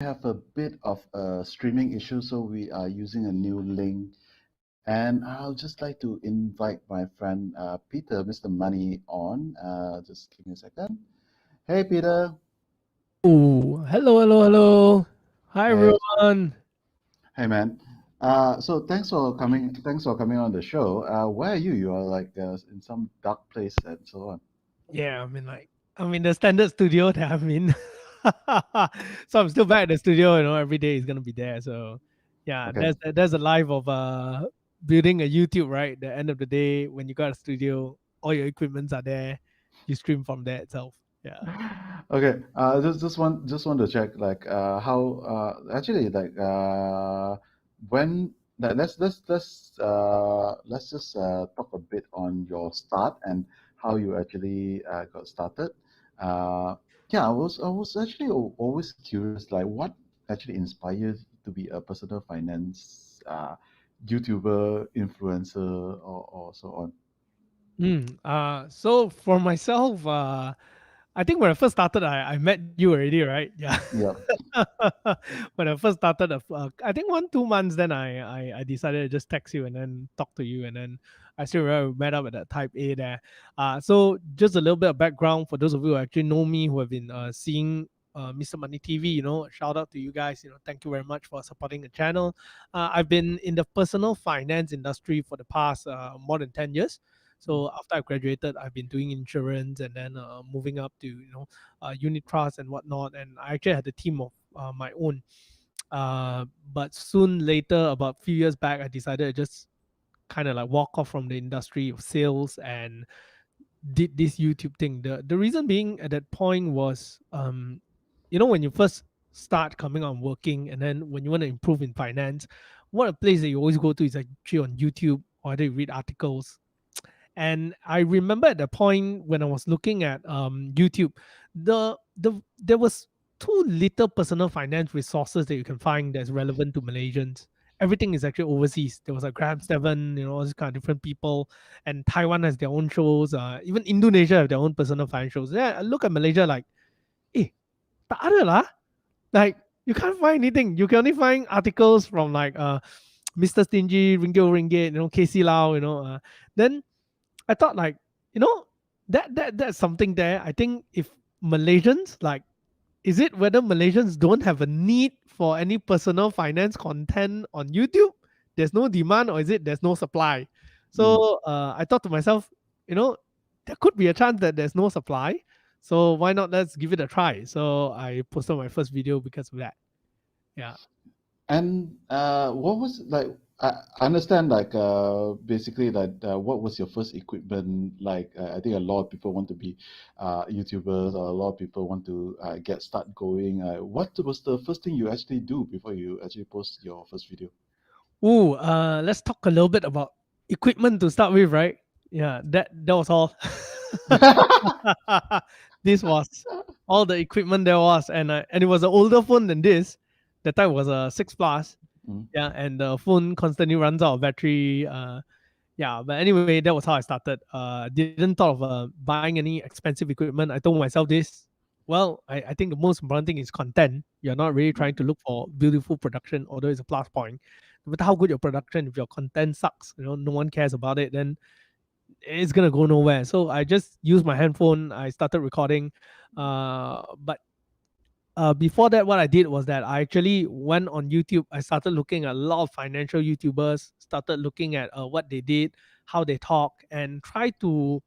have a bit of a streaming issue, so we are using a new link. And I'll just like to invite my friend Peter, Mr. Money, on. Just give me a second. Hey, Peter. Oh, hello, hello, hello. Hi, Hey, everyone. hey, man. So thanks for coming on the show. Where are you? You are like in some dark place and so on. Yeah, I'm in the standard studio that I'm in. So I'm still back at the studio. Every day is gonna be there. So, yeah, Okay. there's a life of building a YouTube. Right, at the end of the day, when you got a studio, all your equipments are there. You stream from there itself. Yeah. Okay. Just want to check like how actually like when let's just talk a bit on your start and how you actually got started. Uh, yeah, I was actually always curious like what actually inspired you to be a personal finance YouTuber, influencer, or so on. So for myself, I think when I first started, I met you already, right? Yeah. Yeah. When I first started, I think 1 2 months, then I decided to just text you and then talk to you, and then I still remember we met up at that Type A there. So just a little bit of background for those of you who actually know me, who have been seeing Mr. Money TV. Shout out to you guys. Thank you very much for supporting the channel. I've been in the personal finance industry for the past more than 10 years. So after I graduated, I've been doing insurance and then moving up to unit trust and whatnot. And I actually had a team of my own. But soon later, about a few years back, I decided to just kind of like walk off from the industry of sales and did this YouTube thing. The reason being at that point was, when you first start coming on working, and then when you want to improve in finance, one of the places that you always go to is actually on YouTube, or either you read articles. And I remember at the point when I was looking at YouTube, there was too little personal finance resources that you can find that's relevant to Malaysians. Everything is actually overseas. There was a Graham Seven, all these kind of different people, and Taiwan has their own shows. Even Indonesia have their own personal finance shows. Yeah, I look at Malaysia like, tak ada lah. Like you can't find anything. You can only find articles from like Mr. Stingy, Ringgit, Casey Lau, then I thought like, you know, that's something there. I think if Malaysians like, is it whether Malaysians don't have a need for any personal finance content on YouTube? There's no demand, or is it there's no supply? Mm. So I thought to myself, you know, there could be a chance that there's no supply. So why not let's give it a try? So I posted my first video because of that. Yeah. And what was like? I understand like basically like what was your first equipment like? I think a lot of people want to be YouTubers, or a lot of people want to get start going. What was the first thing you actually do before you actually post your first video? Ooh, let's talk a little bit about equipment to start with, right? Yeah, that was all. This was all the equipment there was, and it was an older phone than this. That time was a 6 plus. Mm. Yeah, and the phone constantly runs out of battery. Yeah, but anyway, that was how I started. Didn't thought of buying any expensive equipment. I told myself this. Well, I think the most important thing is content. You're not really trying to look for beautiful production, although it's a plus point. No matter how good your production, if your content sucks, no one cares about it, then it's gonna go nowhere. So I just used my handphone. I started recording. But before that, what I did was that I actually went on YouTube. I started looking at a lot of financial YouTubers, started looking at what they did, how they talk, and try to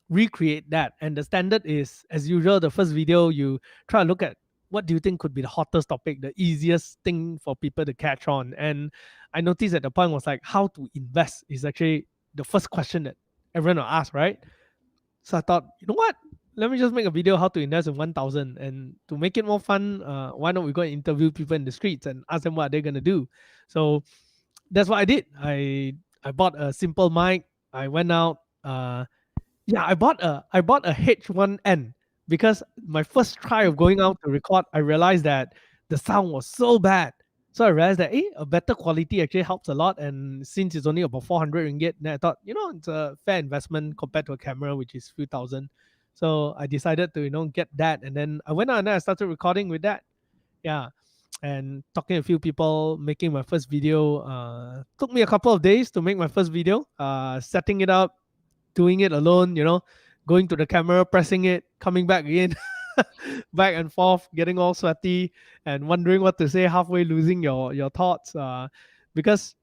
recreate that. And the standard is, as usual, the first video you try to look at what do you think could be the hottest topic, the easiest thing for people to catch on. And I noticed at the point was like how to invest is actually the first question that everyone will ask, right? So I thought, you know what? Let me just make a video how to invest in 1,000. And to make it more fun, why not we go and interview people in the streets and ask them what they're gonna do? So that's what I did. I bought a simple mic. I went out. Yeah, I bought a H1N because my first try of going out to record, I realized that the sound was so bad. So I realized that a better quality actually helps a lot. And since it's only about 400 ringgit, then I thought, it's a fair investment compared to a camera, which is few thousand. So I decided to get that, and then I went out and then I started recording with that. Yeah. and talking to a few people, making my first video. Took me a couple of days to make my first video. Setting it up, doing it alone, going to the camera, pressing it, coming back again, back and forth, getting all sweaty and wondering what to say, halfway losing your thoughts. Because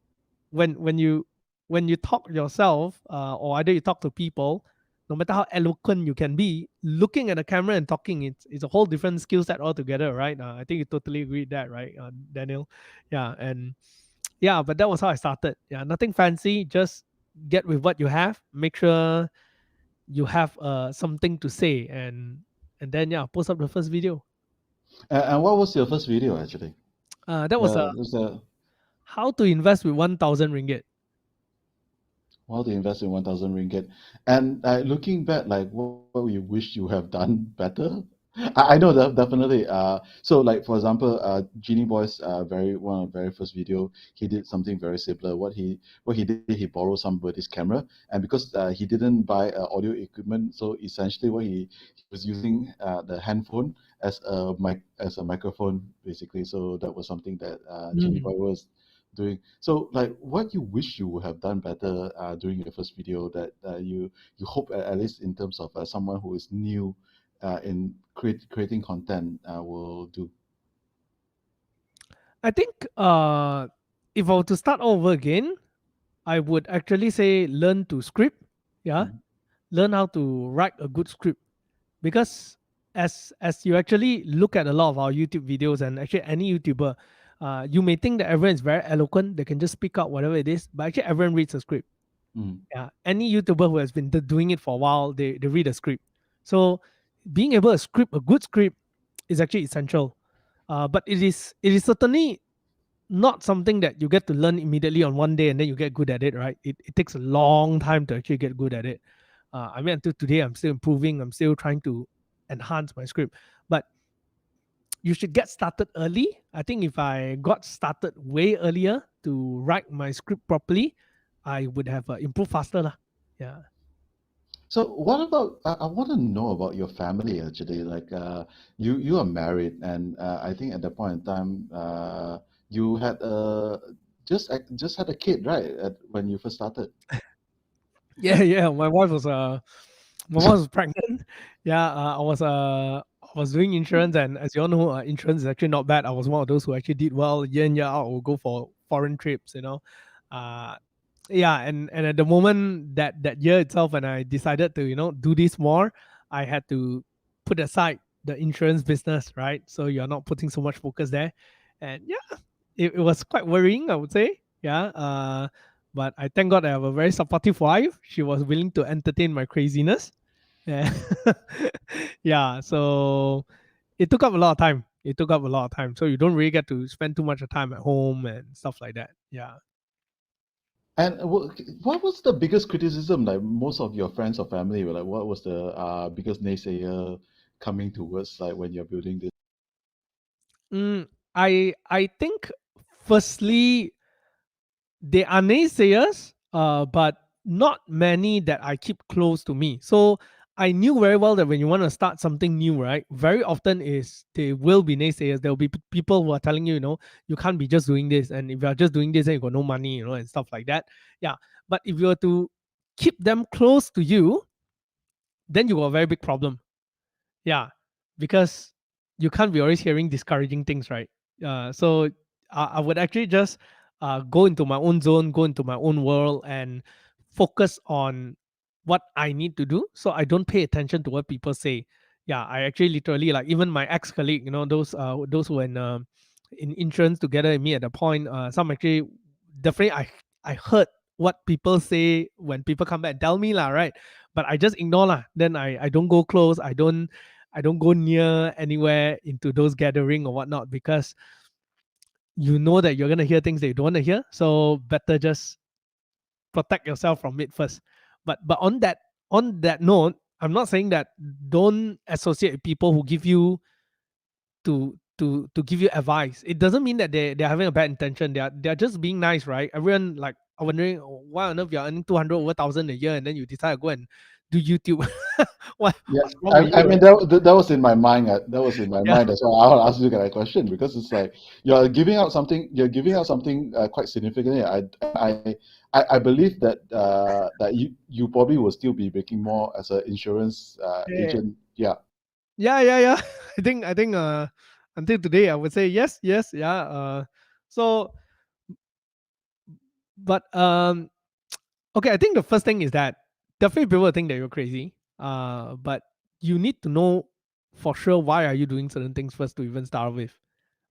when you when you talk yourself, or either you talk to people, no matter how eloquent you can be, looking at the camera and talking, it's a whole different skill set altogether, right? I think you totally agree with that, right, Daniel? Yeah, and yeah, but that was how I started. Yeah, nothing fancy, just get with what you have, make sure you have something to say, and then yeah, post up the first video. And what was your first video actually? That was Was the how to invest with 1,000 ringgit. How to invest in 1,000 ringgit? And looking back, like what you wish you have done better? I know that definitely. So like for example, Genie Boy's very one of the very first video, he did something very similar. What he did, he borrowed somebody's camera, and because he didn't buy audio equipment, so essentially he was using the handphone as a microphone basically. So that was something that Genie Mm. Boy was doing. So, like, what you wish you would have done better during your first video that you hope at least in terms of someone who is new in creating content will do. I think if I were to start over again, I would actually say learn to script. Yeah, Mhm. learn how to write a good script, because as you actually look at a lot of our YouTube videos, and actually any YouTuber, you may think that everyone is very eloquent, they can just speak out whatever it is, but actually everyone reads a script. Mm. Yeah, any YouTuber who has been doing it for a while, they read a script. So being able to script a good script is actually essential. But it is certainly not something that you get to learn immediately on one day and then you get good at it, right? It takes a long time to actually get good at it. I mean, until today, I'm still improving. I'm still trying to enhance my script. But you should get started early. I think if I got started way earlier to write my script properly, I would have improved faster. Lah. Yeah. So, what about? I want to know about your family actually. Like, you are married, and I think at that point in time, you had just had a kid, right? When you first started. Yeah, yeah. My wife was pregnant. Yeah, I was doing insurance, and as you all know, insurance is actually not bad. I was one of those who actually did well year in year out. Will go for foreign trips, uh, yeah, and at the moment that year itself, when I decided to do this more, I had to put aside the insurance business, right? So you're not putting so much focus there, and yeah, it was quite worrying, I would say. Yeah, but I thank God I have a very supportive wife. She was willing to entertain my craziness. Yeah. Yeah, so it took up a lot of time. It took up a lot of time. So you don't really get to spend too much of time at home and stuff like that. Yeah. And what was the biggest criticism? Like most of your friends or family were like, what was the biggest naysayer coming towards like when you're building this? I think firstly they are naysayers, but not many that I keep close to me. So I knew very well that when you want to start something new, right, very often is they will be naysayers. There will be people who are telling you, you can't be just doing this, and if you are just doing this, then you got no money, and stuff like that. Yeah, but if you were to keep them close to you, then you got a very big problem. Yeah, because you can't be always hearing discouraging things, right? So I would actually just go into my own zone, go into my own world, and focus on what I need to do. So I don't pay attention to what people say. Yeah, I actually literally, like, even my ex colleague, those who were in insurance together with me at the point. Some actually definitely I heard what people say when people come back and tell me lah, right? But I just ignore lah. Then I don't go close. I don't go near anywhere into those gathering or whatnot, because you know that you're gonna hear things that you don't want to hear. So better just protect yourself from it first. But on that note, I'm not saying that don't associate with people who give you to give you advice. It doesn't mean that they're having a bad intention. They're just being nice, right? Everyone, like, are wondering, why on earth you're earning 200 over 1,000 a year, and then you decide to go and do YouTube. Yeah, What's wrong with I you, mean right? that was in my mind. That was in my Yeah, mind. That's why I'll ask you that question because it's like you're giving out something. You're giving out something quite significantly. I believe that that you probably will still be making more as an insurance yeah, agent. Yeah. yeah. I think until today I would say yes, yes, yeah. So, but okay, I think the first thing is that definitely people will think that you're crazy. But you need to know for sure why are you doing certain things first to even start with.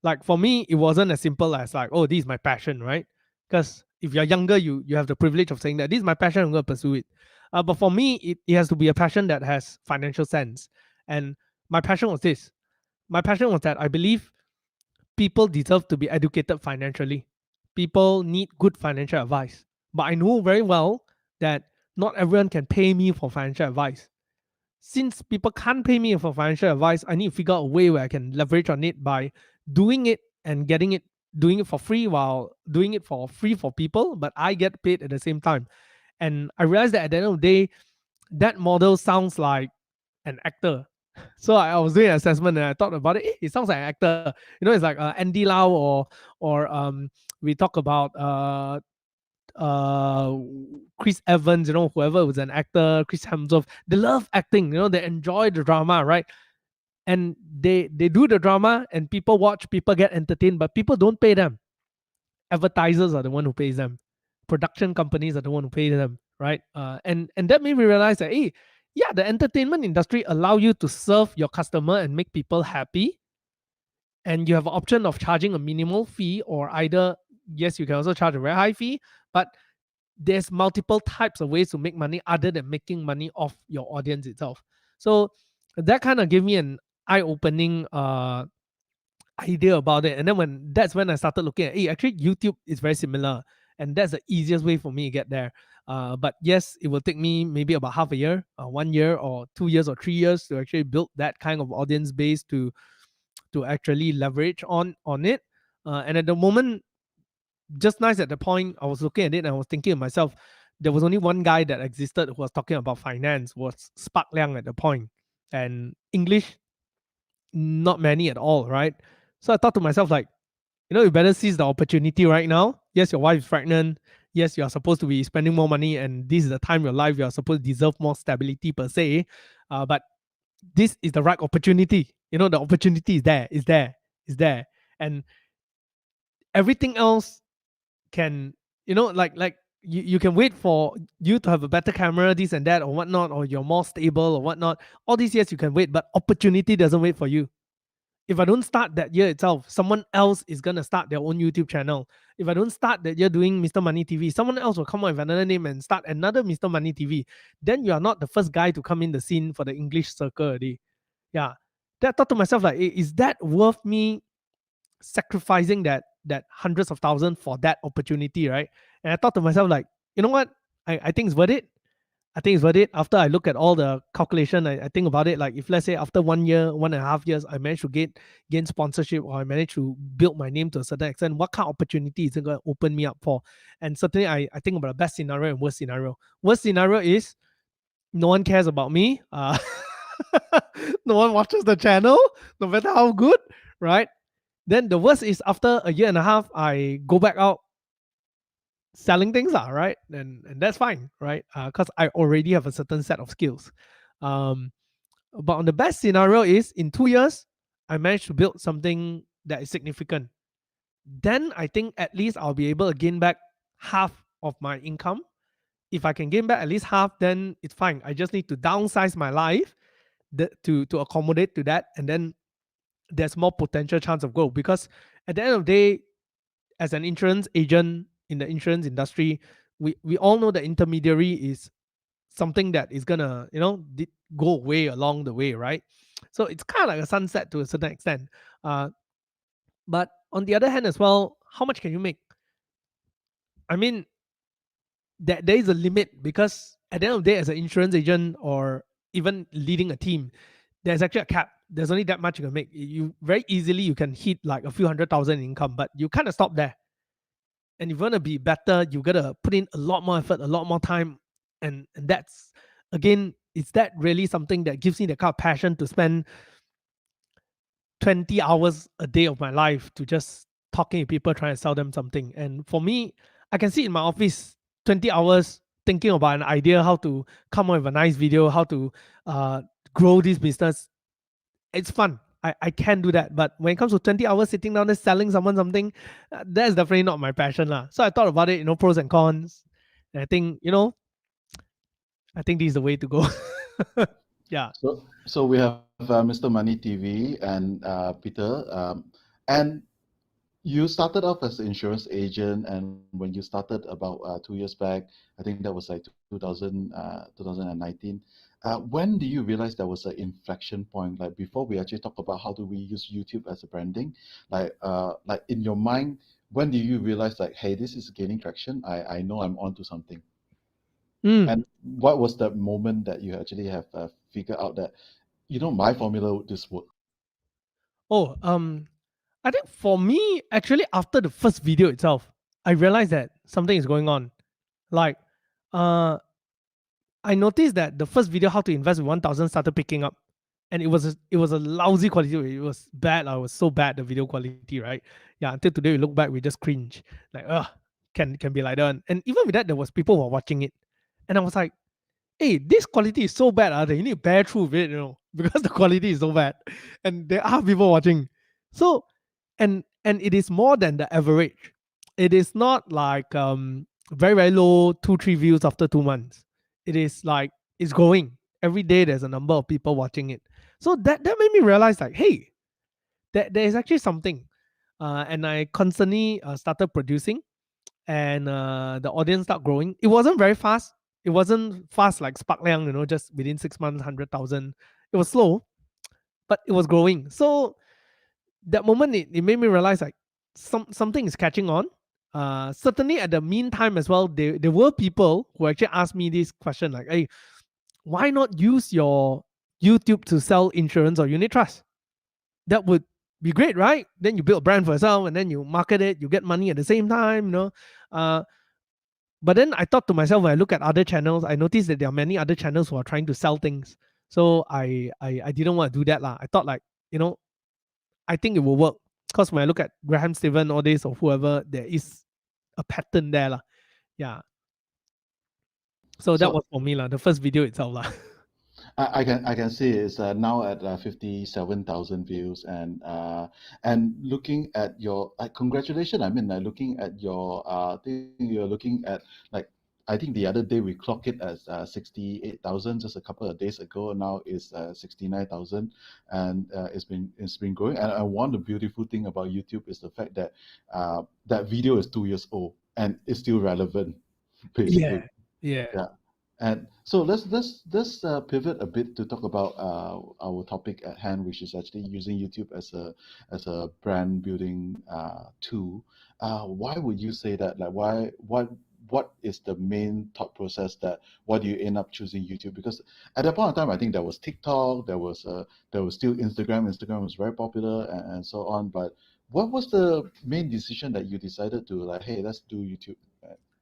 Like for me, it wasn't as simple as like, oh, this is my passion, right? Because if you're younger, you have the privilege of saying that this is my passion, I'm going to pursue it. But for me, it has to be a passion that has financial sense. And my passion was this. My passion was that I believe people deserve to be educated financially. People need good financial advice. But I know very well that not everyone can pay me for financial advice. Since people can't pay me for financial advice, I need to figure out a way where I can leverage on it by doing it and doing it for free while doing it for free for people, but I get paid at the same time. And I realized that at the end of the day, that model sounds like an actor. So I was doing an assessment and I thought about it. It sounds like an actor. It's like Andy Lau or we talk about uh Chris Evans, whoever was an actor, Chris Hemsworth. They love acting. They enjoy the drama, right? And they do the drama, and people watch, people get entertained, but people don't pay them. Advertisers are the one who pays them. Production companies are the one who pay them, right? And that made me realize that, hey, yeah, the entertainment industry allow you to serve your customer and make people happy, and you have an option of charging a minimal fee, or either, yes, you can also charge a very high fee, but there's multiple types of ways to make money other than making money off your audience itself. So that kind of gave me an eye-opening idea about it. And then that's when I started looking at, hey, actually YouTube is very similar, and that's the easiest way for me to get there. But yes, it will take me maybe about half a year, 1 year, or 2 years, or 3 years to actually build that kind of audience base to actually leverage on it. And at the moment, just nice at the point I was looking at it and I was thinking to myself, there was only one guy that existed who was talking about finance, was Spark Liang at the point, and English not many at all, right? So I thought to myself, like, you better seize the opportunity right now. Yes, your wife is pregnant. Yes, you are supposed to be spending more money, and this is the time of your life you are supposed to deserve more stability per se. But this is the right opportunity. The opportunity is there, and everything else can, like you can wait for you to have a better camera, this and that or whatnot, or you're more stable or whatnot. All these years you can wait, but opportunity doesn't wait for you. If I don't start that year itself, someone else is gonna start their own YouTube channel. If I don't start that year doing Mr. Money TV, someone else will come up with another name and start another Mr. Money TV. Then you are not the first guy to come in the scene for the English circle already. Yeah. Then I thought to myself, like, is that worth me sacrificing that hundreds of thousands for that opportunity, right? And I thought to myself, like, you know what? I think it's worth it. I think it's worth it. After I look at all the calculation, I think about it. Like, if let's say after 1 year, 1.5 years, I managed to gain sponsorship, or I managed to build my name to a certain extent, what kind of opportunity is it going to open me up for? And certainly, I think about the best scenario and worst scenario. Worst scenario is no one cares about me. No one watches the channel, no matter how good, right? Then the worst is after a year and a half, I go back out selling things, right? And that's fine, right? Because I already have a certain set of skills. Um, but on the best scenario is in 2 years, I managed to build something that is significant. Then I think at least I'll be able to gain back half of my income. If I can gain back at least half, then it's fine. I just need to downsize my life to accommodate to that, and then there's more potential chance of growth. Because at the end of the day, as an insurance agent in the insurance industry, we all know that intermediary is something that is gonna go away along the way, right? So it's kind of like a sunset to a certain extent. Uh, but on the other hand as well, how much can you make? I mean, there is a limit, because at the end of the day, as an insurance agent or even leading a team, there's actually a cap. There's only that much you can make. You very easily you can hit like a few 100,000 in income, but you kind of stop there. And if you want to be better, you gotta put in a lot more effort, a lot more time, and that's again is that really something that gives me the kind of passion to spend 20 hours a day of my life to just talking to people trying to sell them something? And for me, I can sit in my office 20 hours thinking about an idea, how to come up with a nice video, how to uh, grow this business. It's fun. I can do that. But when it comes to 20 hours sitting down there selling someone something, that's definitely not my passion. Lah. So I thought about it, pros and cons. And I think, I think this is the way to go. Yeah. So we have Mr. Money TV and Peter, and you started off as an insurance agent, and when you started about 2 years back, I think that was like 2019. When do you realize there was an inflection point? Like before we actually talk about how do we use YouTube as a branding, like in your mind, when do you realize like, hey, this is gaining traction? I know I'm onto something. Mm. And what was the moment that you actually have figured out that, my formula this work? Oh, I think for me, actually, after the first video itself, I realized that something is going on. Like, uh, I noticed that the first video, how to invest with 1,000, started picking up, and it was a lousy quality. It was bad. I was so bad the video quality, right? Yeah. Until today, we look back, we just cringe. Like, can be like that. And even with that, there was people who were watching it, and I was like, hey, this quality is so bad, that you need to bear through with it, because the quality is so bad, and there are people watching. So, and it is more than the average. It is not like very very low 2 3 views after 2 months. It is like it's growing every day. There's a number of people watching it. So that made me realize like, hey, there is actually something. And I constantly started producing, and the audience start growing. It wasn't very fast. It wasn't fast like Spark Liang, just within 6 months, 100,000. It was slow, but it was growing. So that moment, it made me realize like something is catching on. Certainly at the meantime as well, there were people who actually asked me this question like, hey, why not use your YouTube to sell insurance or unit trust? That would be great, right? Then you build a brand for yourself and then you market it, you get money at the same time. Uh, But then I thought to myself, when I look at other channels, I noticed that there are many other channels who are trying to sell things. So I didn't want to do that. Lah. I thought like, I think it will work. Because when I look at Graham Stephen, all this or whoever, there is a pattern there. Lah. Yeah. So that was So for me, lah, the first video itself. Lah. I can see it's now at 57,000 views, and looking at your congratulations. I mean, looking at your I think you're looking at like, I think the other day we clocked it as 68,000 just a couple of days ago. Now is 69,000, and it's been growing. And one of the beautiful thing about YouTube is the fact that that video is 2 years old and it's still relevant, basically. Yeah. Yeah. Yeah. And so let's pivot a bit to talk about our topic at hand, which is actually using YouTube as a brand building tool. Why would you say that? Like, what is the main thought process that why do you end up choosing YouTube? Because at that point in time, I think there was TikTok, there was still Instagram. Instagram was very popular, and so on. But what was the main decision that you decided to like, hey, let's do YouTube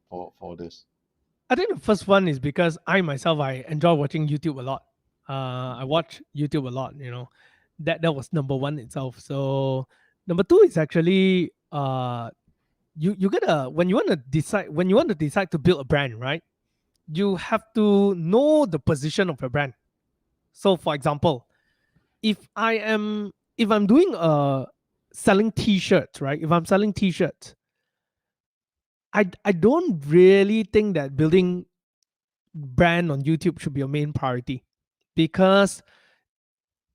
for this? I think the first one is because I myself, I enjoy watching YouTube a lot. I watch YouTube a lot. That was number one itself. So number two is actually you gotta when you want to decide to build a brand, right? You have to know the position of your brand. So for example, if I'm doing selling t-shirts, right? If I'm selling t-shirts, I don't really think that building brand on YouTube should be your main priority, because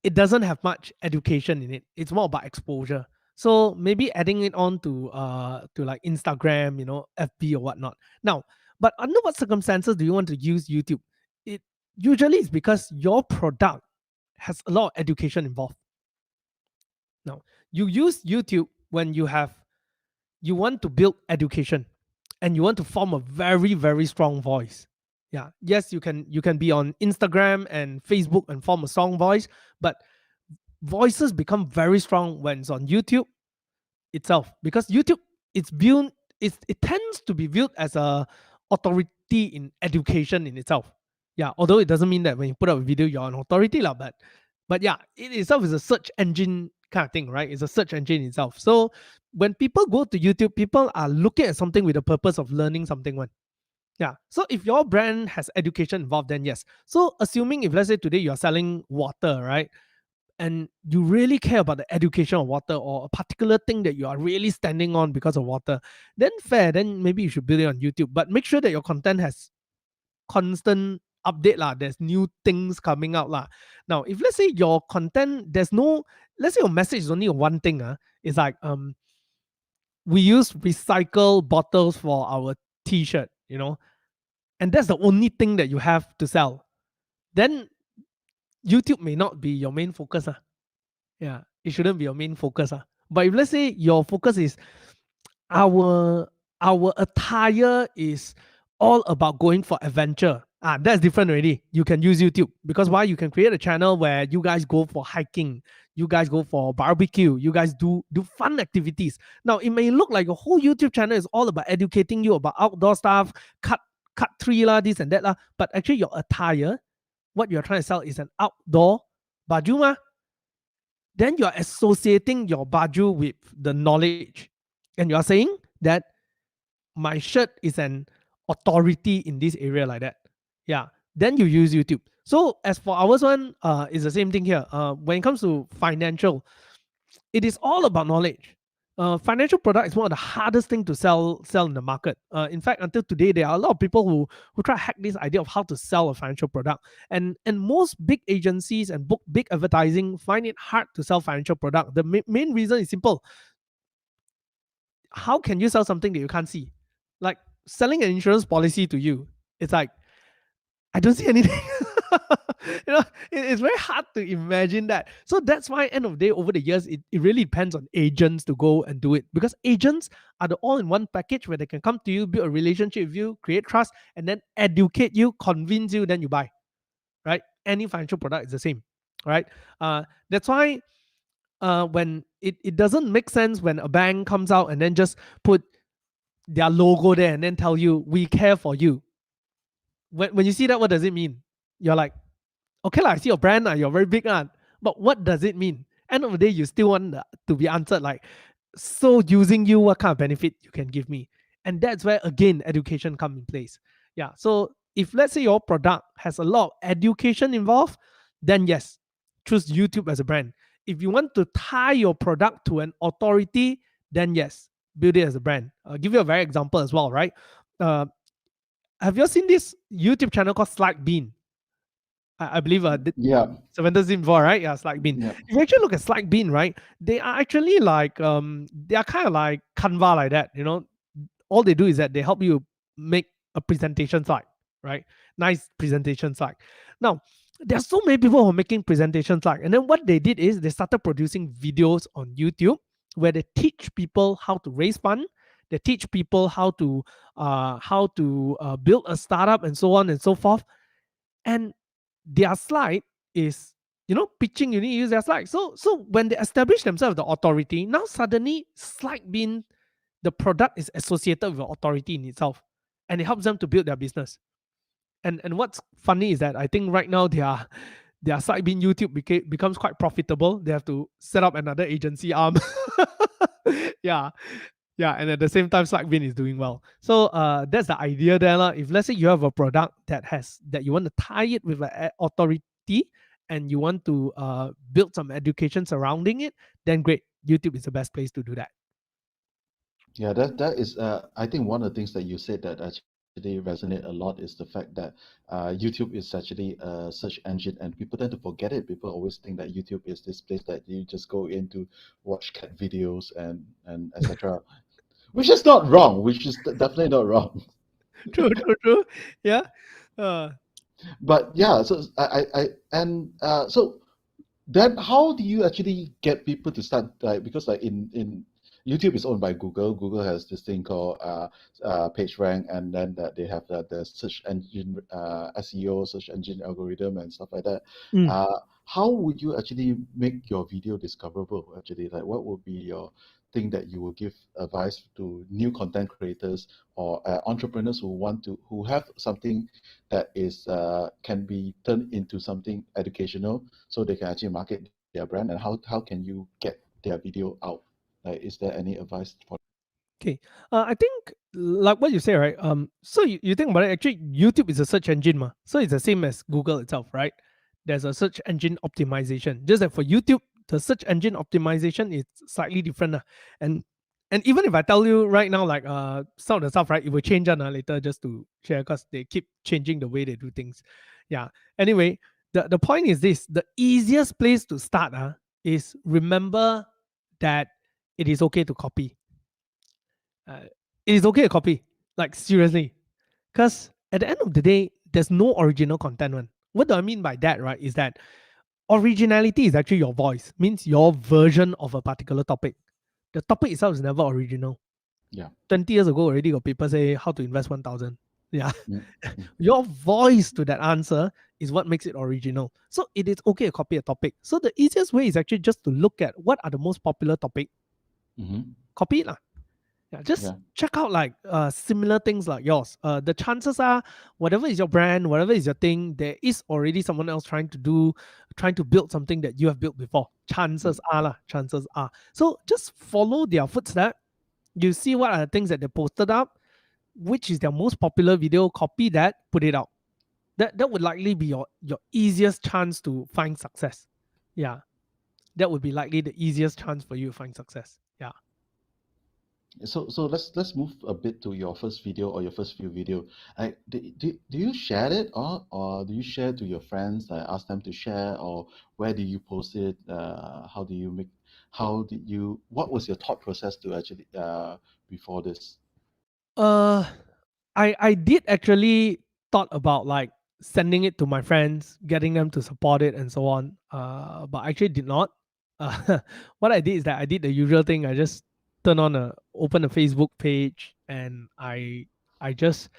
it doesn't have much education in it. It's more about exposure. So maybe adding it on to like Instagram, FB or whatnot. Now, but under what circumstances do you want to use YouTube? It usually is because your product has a lot of education involved. Now, you use YouTube when you want to build education and you want to form a very very strong voice. Yeah, yes, you can be on Instagram and Facebook and form a strong voice, but voices become very strong when it's on YouTube itself, because YouTube, it tends to be viewed as a authority in education in itself. Yeah, although it doesn't mean that when you put up a video you're an authority lah, but yeah, it itself is a search engine kind of thing, right? It's a search engine itself. So when people go to YouTube, people are looking at something with the purpose of learning something. One, yeah. So if your brand has education involved, then yes. So assuming if let's say today you're selling water, right? And you really care about the education of water or a particular thing that you are really standing on because of water, then fair, then maybe you should build it on YouTube. But make sure that your content has constant update lah. There's new things coming out lah. Now, if let's say your content, there's no, let's say your message is only one thing, it's like we use recycle bottles for our t-shirt, and that's the only thing that you have to sell, then YouTube may not be your main focus. Yeah, it shouldn't be your main focus. But if let's say your focus is our our attire is all about going for adventure. That's different already. You can use YouTube because why? You can create a channel where you guys go for hiking, you guys go for barbecue, you guys do fun activities. Now it may look like a whole YouTube channel is all about educating you about outdoor stuff, cut tree lah, this and that lah. But actually your attire, what you're trying to sell is an outdoor baju mah. Then you're associating your baju with the knowledge, and you're saying that my shirt is an authority in this area like that. Yeah. Then you use YouTube. So as for ours one, it's the same thing here. When it comes to financial, it is all about knowledge. Financial product is one of the hardest thing to sell in the market. In fact, until today, there are a lot of people who try to hack this idea of how to sell a financial product, and most big agencies and big advertising find it hard to sell financial product. The main reason is simple: how can you sell something that you can't see? Like selling an insurance policy to you, it's like I don't see anything. It's very hard to imagine that. So that's why, end of the day, over the years, it really depends on agents to go and do it, because agents are the all-in-one package where they can come to you, build a relationship with you, create trust, and then educate you, convince you, then you buy. Right? Any financial product is the same. Right? That's why when it doesn't make sense when a bank comes out and then just put their logo there and then tell you we care for you. When you see that, what does it mean? You're like, okay, I see your brand, you're very big. But what does it mean? End of the day, you still want to be answered like, so using you, what kind of benefit you can give me? And that's where, again, education come in place. Yeah. So if let's say your product has a lot of education involved, then yes, choose YouTube as a brand. If you want to tie your product to an authority, then yes, build it as a brand. I'll give you a very example as well, right? Uh, have you seen this YouTube channel called Slack Bean? I believe Yeah, Samantha's in before, right? Yeah, Slack Bean. yeah, If you actually look at Slack Bean, right, they are actually like they are kind of like Canva like that. All they do is that they help you make a presentation slide, right? Nice presentation slide. Now, there are so many people who are making presentation slide, and then what they did is they started producing videos on YouTube where they teach people how to raise fund. They teach people how to build a startup and so on and so forth. And their slide is pitching. You need to use their slide. So when they establish themselves the authority, now suddenly slide being the product is associated with authority in itself, and it helps them to build their business. And what's funny is that I think right now their side being YouTube becomes quite profitable. They have to set up another agency arm. Yeah. Yeah, and at the same time, Slackbin is doing well. So that's the idea there. If let's say you have a product that you want to tie it with an authority, and you want to build some education surrounding it, then great. YouTube is the best place to do that. yeah. That is, I think one of the things that you said that actually resonate a lot is the fact that YouTube is actually a search engine, and people tend to forget it. People always think that YouTube is this place that you just go in to watch cat videos and etc. Which is not wrong. Which is definitely not wrong. True, true, true. Yeah. Uh, But yeah, so I and so then how do you actually get people to start, like, because like in YouTube is owned by Google. Google has this thing called PageRank, and then that they have the search engine SEO, search engine algorithm, and stuff like that. mm. How would you actually make your video discoverable? Actually, like, what would be your thing that you will give advice to new content creators or entrepreneurs who have something that is can be turned into something educational, so they can actually market their brand, and how can you get their video out? Like, is there any advice for? Okay. I think like what you say, right? So you think about it, actually YouTube is a search engine, ma. So it's the same as Google itself, right? There's a search engine optimization. Just that for YouTube, the search engine optimization is slightly different. And and even if I tell you right now, like some of the stuff, right, it will change on later just to share because they keep changing the way they do things. Yeah. Anyway, the point is this: the easiest place to start is remember that it is okay to copy. uh, it is okay to copy. Like seriously, because at the end of the day, there's no original content. One. What do I mean by that? Right? Is that originality is actually your voice, means your version of a particular topic. The topic itself is never original. Yeah. 20 years ago, already got people say how to invest 1,000. Yeah, Mm, mm, your voice to that answer is what makes it original. So it is okay to copy a topic. So the easiest way is actually just to look at what are the most popular topic, mhm. copy it. Yeah, just Yeah. check out like similar things like yours. The chances are, whatever is your brand, whatever is your thing, there is already someone else trying to build something that you have built before. Chances Mm, are, lah, chances are. So just follow their footsteps. You see what are the things that they posted up, which is their most popular video. Copy that, put it out. That would likely be your easiest chance to find success. Yeah, that would be likely the easiest chance for you to find success. Yeah. so let's move a bit to your first video or your first few video. Do you share it, or do you share to your friends? Ask them to share, or where do you post it? How do you make? How did you? What was your thought process to actually before this? Uh, I did actually thought about like sending it to my friends, getting them to support it and so on. But I actually did not. What I did is that I did the usual thing. I just open a Facebook page, and I just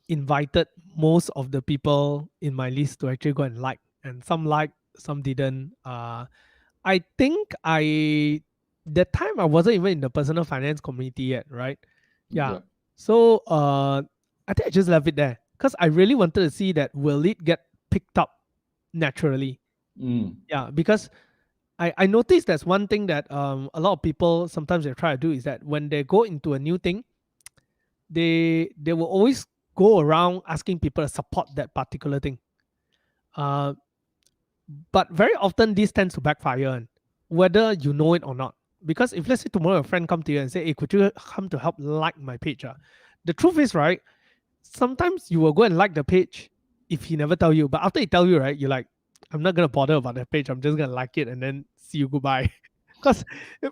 invited most of the people in my list to actually go and like, and some liked, some didn't. I think that time I wasn't even in the personal finance community yet, right? Yeah. Yeah. So I think I just left it there because I really wanted to see that will it get picked up naturally. Mm, Yeah, because I noticed that's one thing that a lot of people sometimes they try to do is that when they go into a new thing, they will always go around asking people to support that particular thing. Uh, but very often this tends to backfire, and whether you know it or not. Because if let's say tomorrow a friend come to you and say, "Hey, could you come to help like my page?" The truth is, right, sometimes you will go and like the page if he never tell you. But after he tell you, right, you're like, "I'm not gonna bother about that page. I'm just gonna like it and then see you goodbye." Because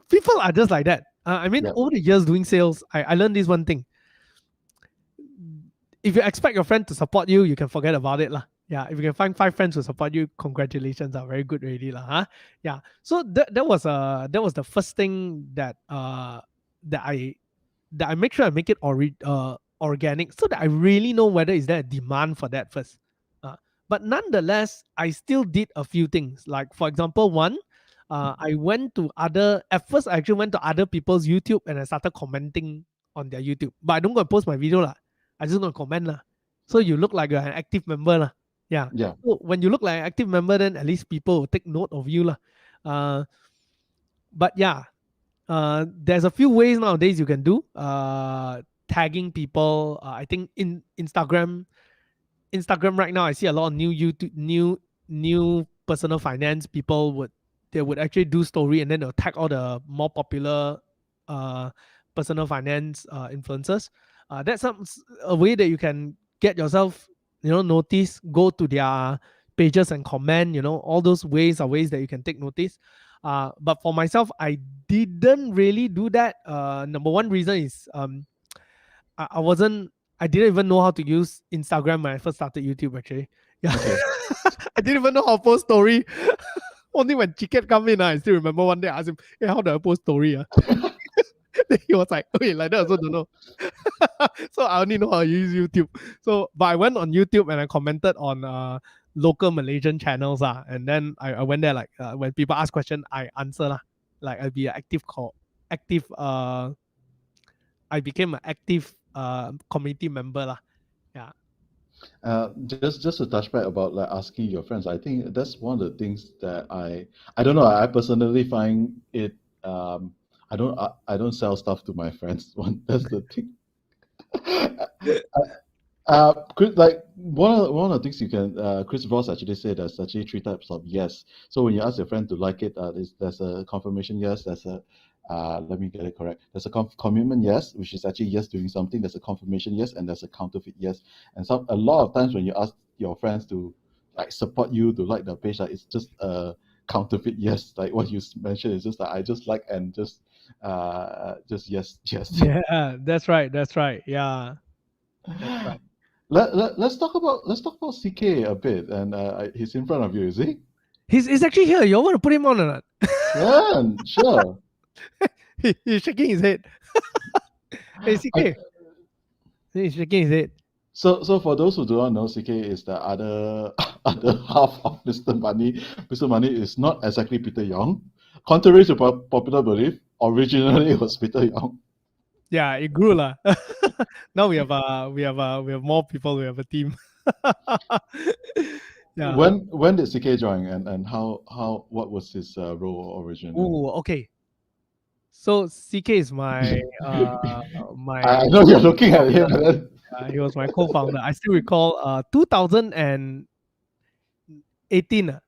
people are just like that. I mean, yeah. over the years doing sales, I learned this one thing: if you expect your friend to support you, you can forget about it lah. Yeah, if you can find 5 friends who support you, congratulations, are very good already lah. Huh? Yeah. So that was the first thing that I make sure I make it organic so that I really know whether is there a demand for that first. Uh, but nonetheless, I still did a few things. Like for example, one, I went to other. At first, I actually went to other people's YouTube and I started commenting on their YouTube. But I don't go and post my video lah. I just gonna comment lah. So you look like you're an active member lah. Yeah. Yeah. So when you look like an active member, then at least people will take note of you lah. Uh, but yeah, there's a few ways nowadays you can do tagging people. I think in Instagram right now, I see a lot of new YouTube, new personal finance people they would actually do story and then they'll tag all the more popular uh, personal finance influencers. A way that you can get yourself, notice. Go to their pages and comment. All those ways are ways that you can take notice. But for myself, I didn't really do that. Number one reason is I wasn't I didn't even know how to use Instagram when I first started YouTube actually. Yeah. Okay. I didn't even know how to post story. Only when Chicken come in, I still remember one day I asked him, "Hey, how do I post story?" Then he was like, "Okay, like that I also don't know." So I only know how to use YouTube. So but I went on YouTube and I commented on local Malaysian channels and then I went there like when people ask question, I answer lah. Like I'll be an active call. active. I became an active community member lah. Yeah. Just to touch back about like asking your friends, I think that's one of the things that I don't know. I personally find it. Um, I don't sell stuff to my friends. One that's the thing. Like one of the things you can Chris Voss actually said there's actually three types of yes. So when you ask your friend to like it, there's a confirmation yes, there's a let me get it correct. There's a commitment yes, which is actually yes doing something. There's a confirmation yes, and there's a counterfeit yes. And a lot of times when you ask your friends to like support you to like the page, like it's just a counterfeit yes. Like what you mentioned is just like I just like and just yes yes. Yeah, that's right. That's right. Yeah, that's right. Let's talk about CK a bit, and he's in front of you, is he? He's actually here. You want to put him on or not? Yeah, sure. He's shaking his head. Hey, I, CK. He's shaking his head. so for those who do not know, CK is the other other half of Mr. Money. Mr. Money is not exactly Peter Young. Contrary to popular belief, originally it was Peter Young. Yeah, it grew lah. Now we have more people. We have a team. Yeah. When did CK join, and how what was his role originally? Oh, okay. So CK is my I my know you're looking at him, co-founder. and then He was my co-founder. I still recall 2018,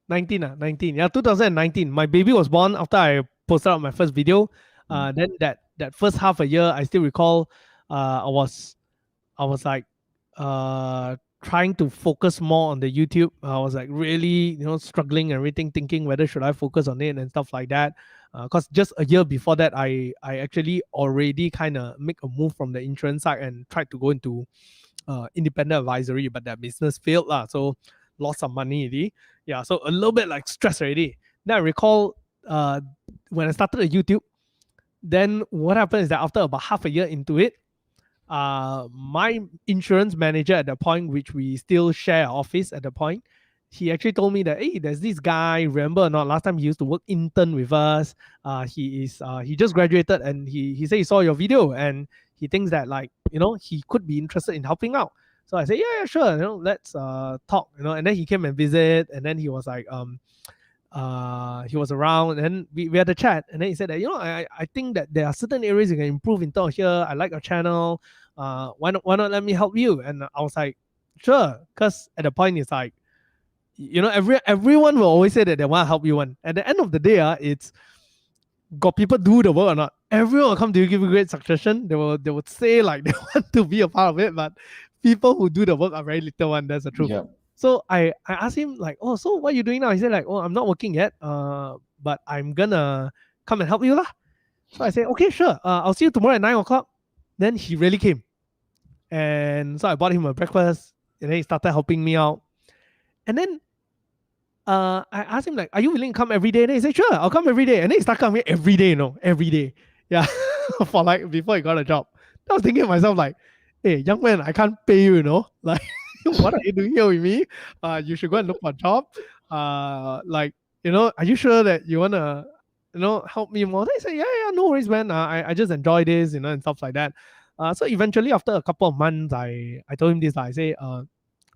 19. Yeah, 2019. My baby was born after I posted out my first video. Mm, Then that first half a year, I still recall. I was like trying to focus more on the YouTube. I was like really, struggling and everything, thinking whether should I focus on it and stuff like that. Because just a year before that, I actually already kind of make a move from the insurance side and tried to go into independent advisory, but that business failed lah. So lost some money already. Yeah, so a little bit like stress already. Then I recall when I started the YouTube. Then what happened is that after about half a year into it, my insurance manager at the point, which we still share office at the point, he actually told me that, hey, there's this guy, remember or not, last time he used to work intern with us. He just graduated, and he said he saw your video and he thinks that, like, he could be interested in helping out. So I said, yeah, sure, let's talk, and then he came and visit, and then he was like, he was around, and we had a chat, and then he said that, I think that there are certain areas you can improve in terms here. I like your channel. Why not let me help you? And I was like, sure, because at the point it's like, everyone will always say that they want to help you. One at the end of the day, it's got people do the work or not. Everyone will come to you, give you great suggestion. They would say like they want to be a part of it, but people who do the work are very little one. That's the truth. yeah. So I asked him like, oh, so what are you doing now? He said like, oh, I'm not working yet. But I'm gonna come and help you lah. So I said, okay, sure. I'll see you tomorrow at 9 o'clock. Then he really came, and so I bought him a breakfast, and then he started helping me out. And then I asked him like, are you willing to come every day? And he said, sure, I'll come every day. And then he started coming every day, every day. Yeah, for like before he got a job. I was thinking to myself like, hey, young man, I can't pay you, like, what are you doing here with me? You should go and look for a job. Like, are you sure that you wanna, help me more? They say, yeah, no worries, man. I just enjoy this, and stuff like that. So eventually, after a couple of months, I told him this. I say,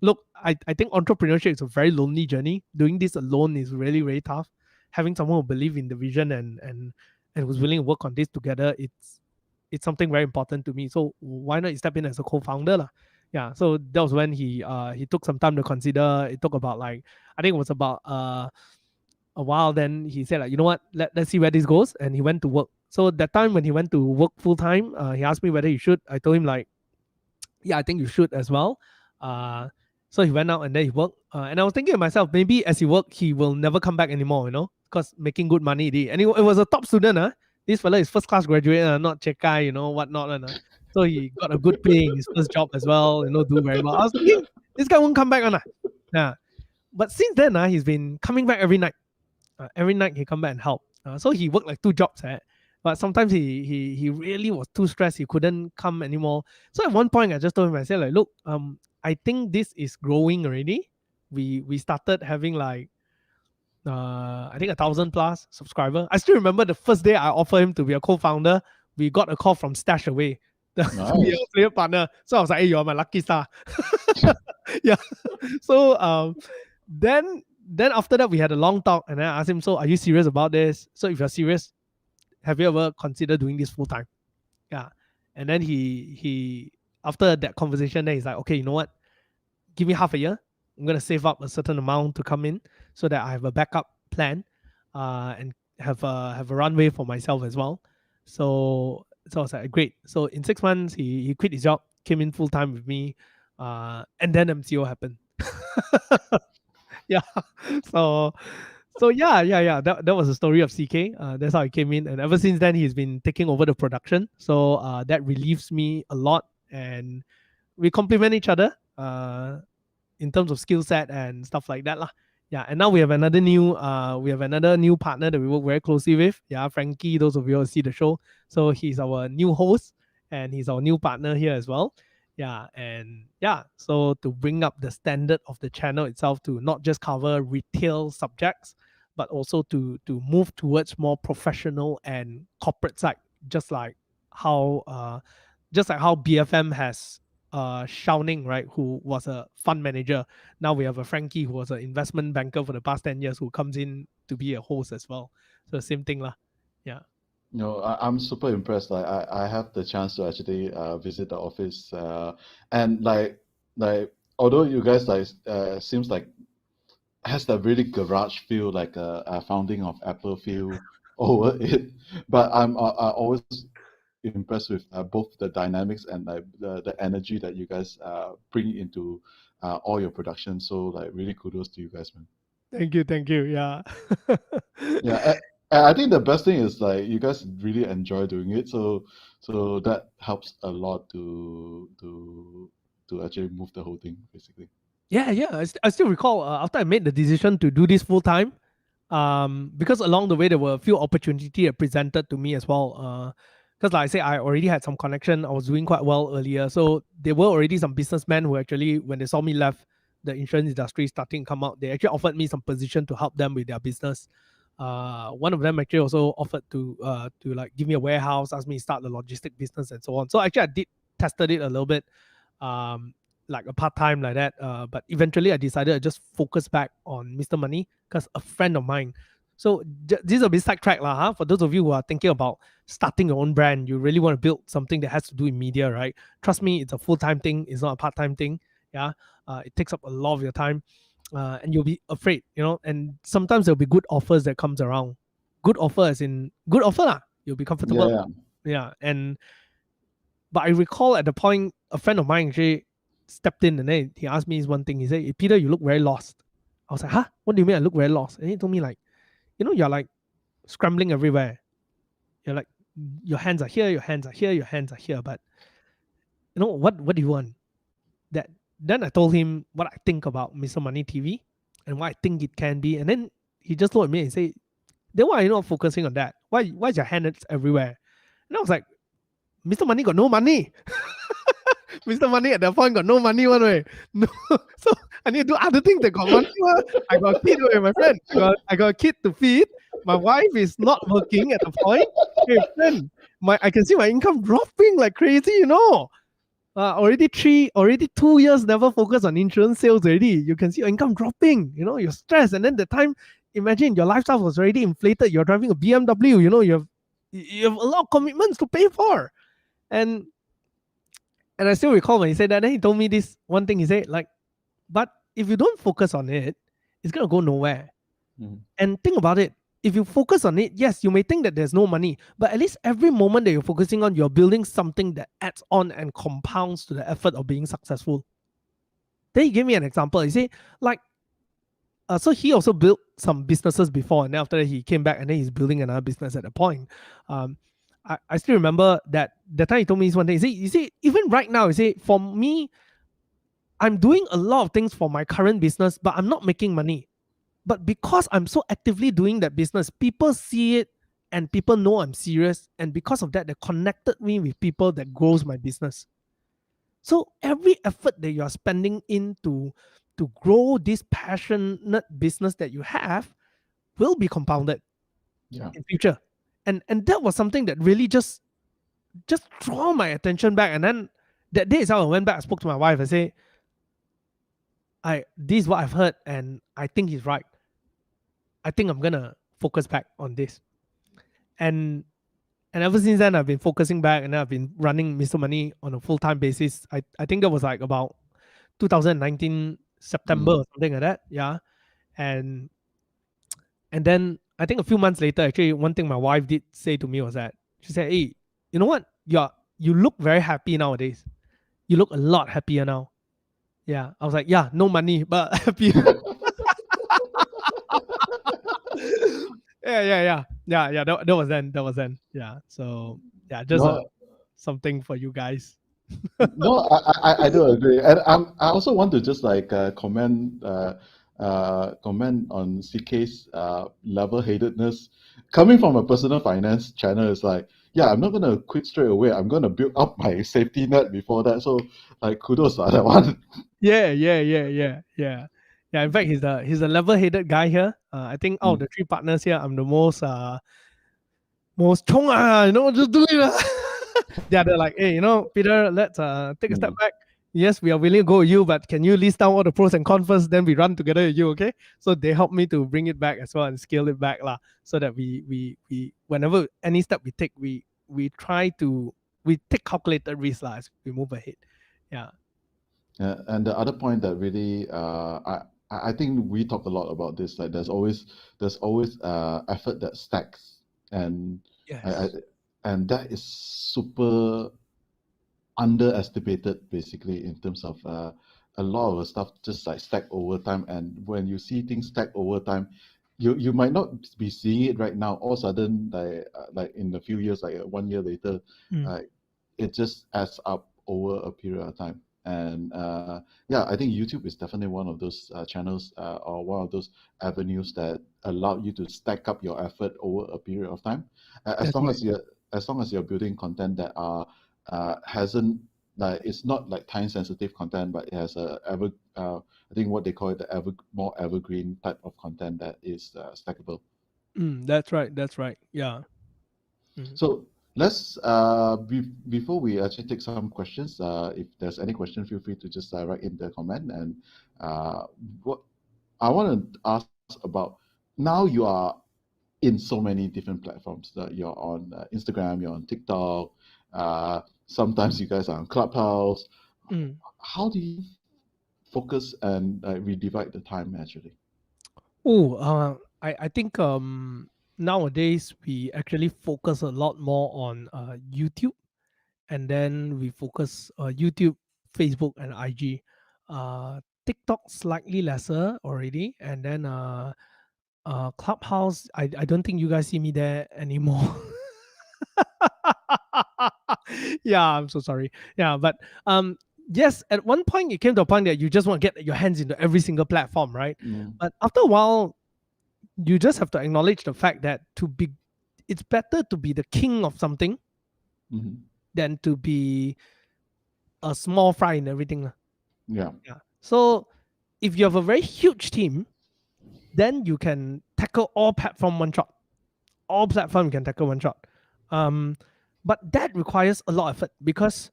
look, I think entrepreneurship is a very lonely journey. Doing this alone is really, really tough. Having someone who believe in the vision and who's willing to work on this together, it's something very important to me. So why not you step in as a co-founder lah? Yeah. So that was when he took some time to consider. It took about like, I think it was about a while. Then he said like, you know what, let's see where this goes, and he went to work. So that time when he went to work full time, he asked me whether he should. I told him like, yeah, I think you should as well. So he went out and then he worked. And I was thinking to myself, maybe as he worked, he will never come back anymore, because making good money. And it was a top student. This fella is first class graduate, not Chekai, whatnot. So he got a good pay in his first job as well, do very well. I was thinking, this guy won't come back. Yeah. But since then, he's been coming back every night. Every night he come back and help. So he worked like 2 jobs. But sometimes he really was too stressed. He couldn't come anymore. So at one point, I just told him, I said like, look, I think this is growing already. We started having like I think 1,000 plus subscriber. I still remember the first day I offered him to be a co-founder. We got a call from Stashaway to be a Nice. player partner. So I was like, hey, you're my lucky star. Yeah. So then after that we had a long talk, and I asked him, so are you serious about this? So if you're serious, have you ever considered doing this full time? Yeah. And then he after that conversation, then he's like, okay, you know what? Give me half a year. I'm gonna save up a certain amount to come in so that I have a backup plan, and have a runway for myself as well. So I was like, great. So in 6 months, he quit his job, came in full time with me, and then MCO happened. Yeah. So yeah. That was the story of CK. That's how he came in, and ever since then he's been taking over the production. So that relieves me a lot, and we complement each other. In terms of skill set and stuff like that lah. Yeah, and now we have another new partner that we work very closely with. Yeah, Frankie. Those of you who see the show, so he's our new host and he's our new partner here as well. Yeah, and yeah, so to bring up the standard of the channel itself to not just cover retail subjects, but also to move towards more professional and corporate side, just like how BFM has Shao-Ning, right, who was a fund manager. Now we have a Frankie who was an investment banker for the past 10 years who comes in to be a host as well. So same thing lah. Yeah. I'm super impressed. I have the chance to actually visit the office, and like although you guys seems like has that really garage feel, like a founding of Apple feel over it. But I always impressed with both the dynamics and like the energy that you guys bring into all your production. So like really kudos to you guys, man. Thank you. Yeah. Yeah, and I think the best thing is like you guys really enjoy doing it, so that helps a lot to actually move the whole thing basically. Yeah. I still recall after I made the decision to do this full time, because along the way there were a few opportunities that presented to me as well. Because like I say, I already had some connection. I was doing quite well earlier, so there were already some businessmen who actually, when they saw me left the insurance industry starting to come out, they actually offered me some position to help them with their business. One of them actually also offered to like give me a warehouse, ask me to start the logistic business and so on. So actually, I did tested it a little bit, um, like a part time like that. But eventually, I decided to just focus back on Mr. Money because a friend of mine. So this is a bit sidetrack lah, huh? For those of you who are thinking about starting your own brand, you really want to build something that has to do in media, right? Trust me, it's a full time thing. It's not a part time thing. Yeah, it takes up a lot of your time, and you'll be afraid, And sometimes there'll be good offers that comes around. Good offer as in good offer lah. You'll be Yeah, comfortable. yeah. Yeah, and but I recall at the point a friend of mine actually stepped in and then he asked me this one thing. He said, hey, Peter, you look very lost. I was like, huh? What do you mean I look very lost? And he told me like, you're like scrambling everywhere. You're like, your hands are here, your hands are here, your hands are here. But what do you want? That Then I told him what I think about Mr. Money TV and what I think it can be. And then he just looked at me and said, then why are you not focusing on that? Why is your hands everywhere? And I was like, Mr. Money got no money. Mr. Money at that point got no money one way. No, so I need to do other things that got money. I got a kid with my friend. I got a kid to feed. My wife is not working at the point. Hey friend, I can see my income dropping like crazy. Already 2 years never focus on insurance sales already. You can see your income dropping. You're stressed, and then the time. Imagine your lifestyle was already inflated. You're driving a BMW. You have a lot of commitments to pay for, and I still recall when he said that, then he told me this one thing. He said, like, but if you don't focus on it, it's going to go nowhere. Mhm. And think about it. If you focus on it, yes, you may think that there's no money, but at least every moment that you're focusing on, you're building something that adds on and compounds to the effort of being successful. Then he gave me an example. He said, like, so he also built some businesses before, and then after that he came back and then he's building another business at a point. I still remember that time he told me this one day. He said, even right now, he said, for me, I'm doing a lot of things for my current business, but I'm not making money. But because I'm so actively doing that business, people see it and people know I'm serious. And because of that, they connected me with people that grows my business. So every effort that you're spending into to grow this passionate business that you have, will be compounded Yeah. in future. And that was something that really just draw my attention back. And then that day is how I went back, I spoke to my wife, I say, I this is what I've heard and I think he's right. I think I'm gonna focus back on this. And and ever since then I've been focusing back, and I've been running Mr. Money on a full-time basis. I think that was like about 2019 September Mm. or something like that. Yeah. And and then I think a few months later, actually, one thing my wife did say to me was that she said, "Hey, you know what? You look very happy nowadays. You look a lot happier now." Yeah. I was like, yeah, no money, but happy. Yeah. That was then. That was then. Yeah. So yeah, just No, something for you guys. no, I do agree, and I also want to just like comment on CK's level-headedness. Coming from a personal finance channel, is like, yeah, I'm not gonna quit straight away. I'm gonna build up my safety net before that. So, like, kudos on that one. Yeah. Yeah. In fact, he's a level-headed guy here. I think out of Mm, the three partners here, I'm the most chung just do it. They're like, hey, Peter, let's take a step mm. back. Yes, we are willing to go with you, but can you list down all the pros and cons first? Then we run together with you, okay? So they help me to bring it back as well and scale it back, lah. So that we whenever any step we take, we try to we take calculated risks, lah, as we move ahead. Yeah. And the other point that really, I think we talk a lot about this. Like, there's always effort that stacks, and I Yes. and that is super underestimated, basically, in terms of a lot of the stuff just like stack over time. And when you see things stack over time, you might not be seeing it right now. All of a sudden, like in a few years, like 1 year later, Mm, uh, it just adds up over a period of time. And yeah, I think YouTube is definitely one of those channels, or one of those avenues that allow you to stack up your effort over a period of time. As that's long right. as you're building content that hasn't, like, it's not like time sensitive content, but it has I think what they call it, the more evergreen type of content that is stackable. That's right. That's right. Yeah. Mm. So let's before we actually take some questions, if there's any question, feel free to just write in the comment. And uh, what I want to ask about, now you are in so many different platforms. You're on Instagram, you're on TikTok. Sometimes you guys are on Clubhouse. Mm. How do you focus and redivide the time actually? Oh, I think nowadays we actually focus a lot more on YouTube, and then we focus YouTube, Facebook, and IG. TikTok slightly lesser already, and then Clubhouse. I don't think you guys see me there anymore. Yeah, I'm so sorry. Yeah, but yes, at one point it came to a point that you just want to get your hands into every single platform, right? Mm, But after a while, you just have to acknowledge the fact that it's better to be the king of something mhm. than to be a small fry in everything lah. Yeah. Yeah. So if you have a very huge team, then you can tackle all platform one shot. All platform you can tackle one shot. Um, but that requires a lot of effort because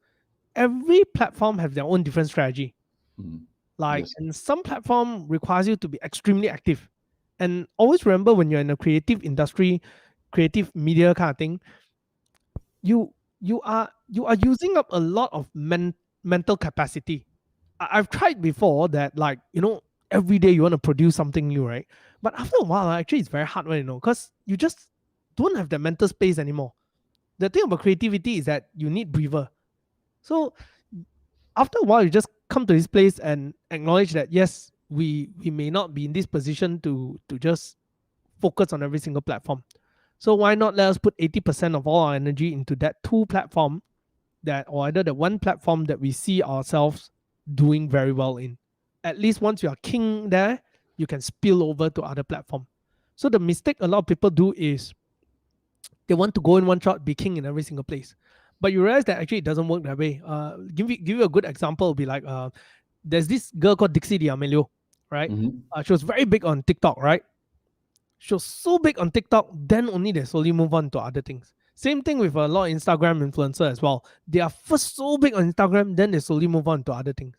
every platform have their own different strategy. Mhm. Like, Yes. and some platform requires you to be extremely active. And always remember, when you're in a creative industry, creative media kind of thing, you are using up a lot of mental capacity. I've tried before that, like, every day you want to produce something new, right? But after a while, actually it's very hard, because you just don't have the mental space anymore. The thing about creativity is that you need breather. So after a while, you just come to this place and acknowledge that, yes, we may not be in this position to just focus on every single platform. So why not let us put 80% of all our energy into that two platform, that, or either the one platform that we see ourselves doing very well in. At least once you are king there, you can spill over to other platform. So the mistake a lot of people do is they want to go in one shot, be king in every single place. But you realize that actually it doesn't work that way. Give you a good example. It'll be like, there's this girl called Dixie D'Amelio, right? Hmm. She was very big on TikTok, right? So so big on TikTok, then only they slowly move on to other things. Same thing with a lot of Instagram influencer as well. They are first so big on Instagram, then they slowly move on to other things.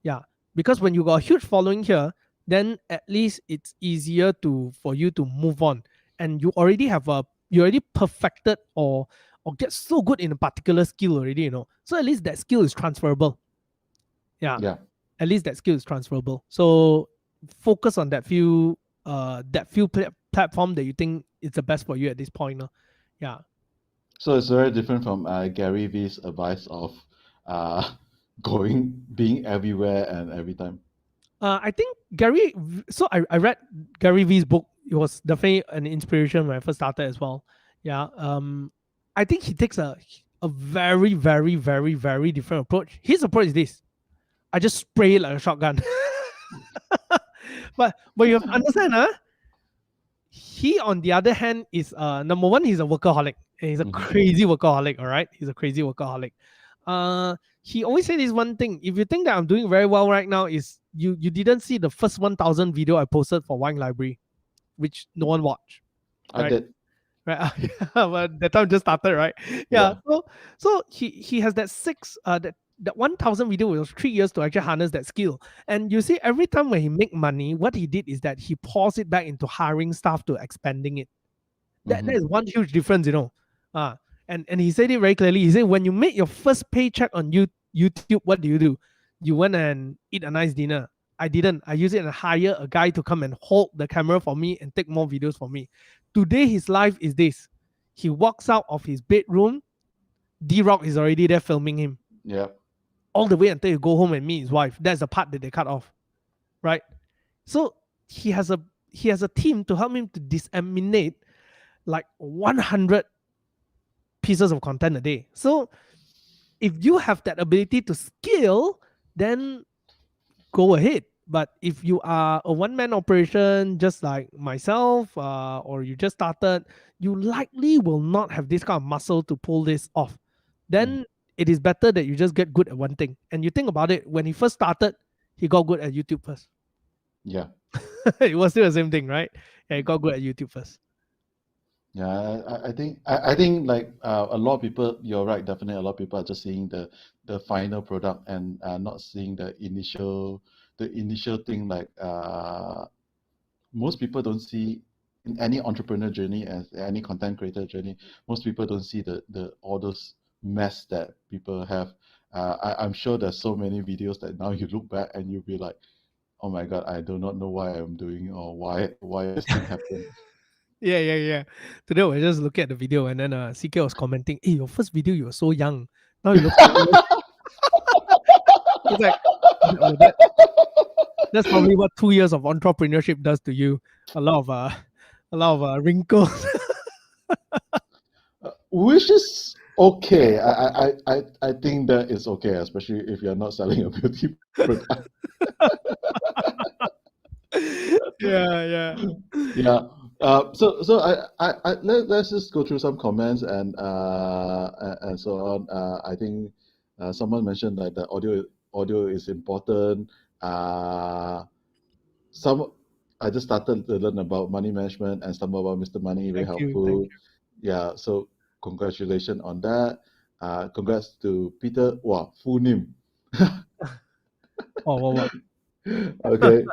Yeah, because when you got a huge following here, then at least it's easier to for you to move on, and you already perfected or get so good in a particular skill already. So at least that skill is transferable. Yeah, Yeah. at least that skill is transferable. So focus on that few platform that you think is the best for you at this point. Yeah. So it's very different from Gary V's advice of being everywhere and every time. I think So I read Gary V's book. It was definitely an inspiration when I first started as well. Yeah. I think he takes a very, very, very, very different approach. His approach is this: I just spray it like a shotgun. but you have to understand, he on the other hand is number one, he's a workaholic. And he's a Hmm. crazy workaholic, all right? He's a crazy workaholic. He always said this one thing. If you think that I'm doing very well right now, is you didn't see the first 1,000 video I posted for Wine Library, which no one watched, I right? did. Right. But that time just started, right? Yeah. Yeah. So he has that 1,000 video. It was 3 years to actually harness that skill. And you see, every time when he make money, what he did is that he pours it back into hiring staff to expanding it. That Hmm. is one huge difference. Uh, and he said it very clearly. He said, when you make your first paycheck on YouTube, what do? You went and eat a nice dinner. I didn't. I use it and hire a guy to come and hold the camera for me and take more videos for me. Today, his life is this. He walks out of his bedroom. D Rock is already there filming him Yeah. all the way until he go home and meet his wife. That's the part that they cut off, right? So he has a he has a team to help him to disseminate like 100 pieces of content a day. So if you have that ability to scale, then go ahead. But if you are a one man operation, just like myself, or you just started, you likely will not have this kind of muscle to pull this off. Mm. Then it is better that you just get good at one thing. And you think about it, when he first started, he got good at YouTube first. Yeah. It was still the same thing, right? Yeah, he got good at YouTube first. Yeah, I think like a lot of people, you're right, definitely a lot of people are just seeing the final product and not seeing the initial thing like most people don't see in any entrepreneur journey as any content creator journey, most people don't see the all those mess that people have. I'm sure there's so many videos that now you look back and you'll be like, oh my God, I do not know why I'm doing or why this thing happened. Yeah, yeah, yeah. Today I was just looking at the video and then CK was commenting, hey, your first video you were so young. Now you look so old. It's like, oh, that's probably what 2 years of entrepreneurship does to you. A lot of wrinkles. Which is okay. I think that is okay, especially if you're not selling a beauty product. Yeah, yeah. Yeah. So let's just go through some comments and so on. I think someone mentioned that the audio is important. Some I just started to learn about money management and some about Mr. Money, very Thank you, thank helpful. you. Yeah, so congratulations on that. Congrats to Peter. Wow, full name. Oh, what? Okay.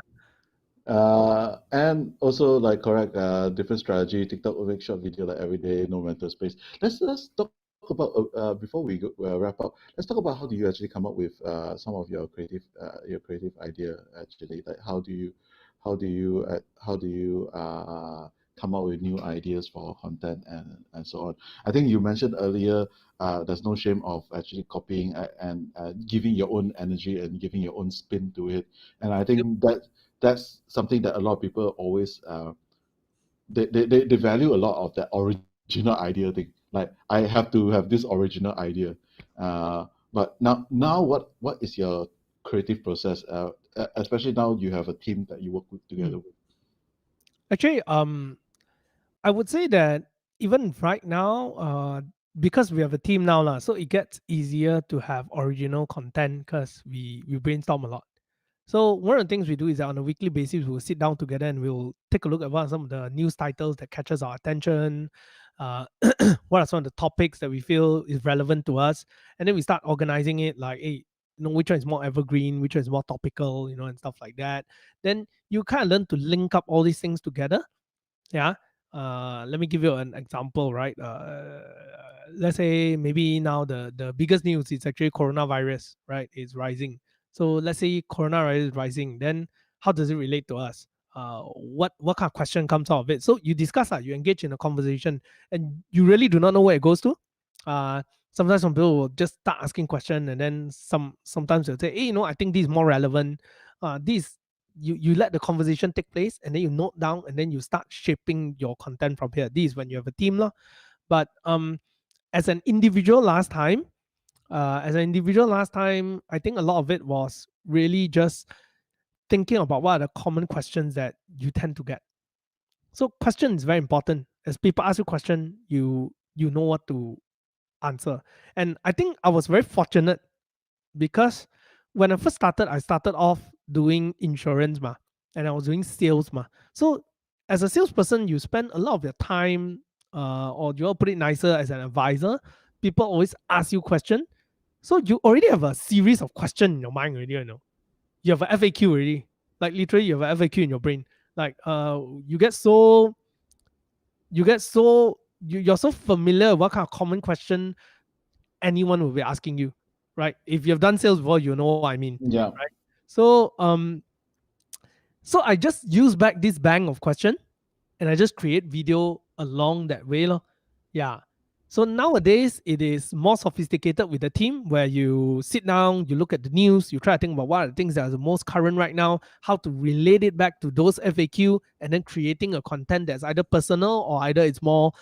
And also like correct different strategy. TikTok will make short video like every day, no mental space. Let's talk about before we wrap up. Let's talk about how do you actually come up with some of your creative idea actually. Like how do you come up with new ideas for content and so on. I think you mentioned earlier there's no shame of actually copying and giving your own energy and giving your own spin to it. And I Yep. think that's something that a lot of people always they value a lot of that original idea thing. Like I have to have this original idea. But now what is your creative process? Especially now you have a team that you work with together Mm. with. Actually, I would say that even right now, because we have a team now, lah, so it gets easier to have original content because we brainstorm a lot. So one of the things we do is that on a weekly basis, we'll sit down together and we'll take a look at what are some of the news titles that catches our attention. Uh, what are some of the topics that we feel is relevant to us, and then we start organizing it like, hey, which one is more evergreen, which one is more topical, and stuff like that. Then you kind of learn to link up all these things together. Yeah. Let me give you an example, right? Let's say maybe now the biggest news is actually coronavirus, right? Is rising. So let's say coronavirus is rising, then how does it relate to us? What kind of question comes out of it? So you discuss that, you engage in a conversation, and you really do not know where it goes to. Uh, Sometimes some people will just start asking question, and then sometimes they'll say, hey, I think this is more relevant. This you let the conversation take place, and then you note down, and then you start shaping your content from here. This is when you have a team lah. But as an individual last time, I think a lot of it was really just thinking about what are the common questions that you tend to get. So question is very important. As people ask you question, you know what to answer. And I think I was very fortunate because when I started off doing insurance ma, and I was doing sales ma. So as a salesperson, you spend a lot of your time, or you want to put it nicer, as an advisor, people always ask you question. So you already have a series of question in your mind already. You have an FAQ already. Like literally, you have an FAQ in your brain. Like you get so you get so you're so familiar with what kind of common question anyone will be asking you, right? If you've done sales before, you know what I mean, Yeah. right? So so I just use back this bank of question, and I just create video along that way lor. Yeah. So nowadays it is more sophisticated with the team, where you sit down, you look at the news, you try to think about what are the things that are the most current right now, how to relate it back to those FAQ, and then creating a content that's either personal, or either it's more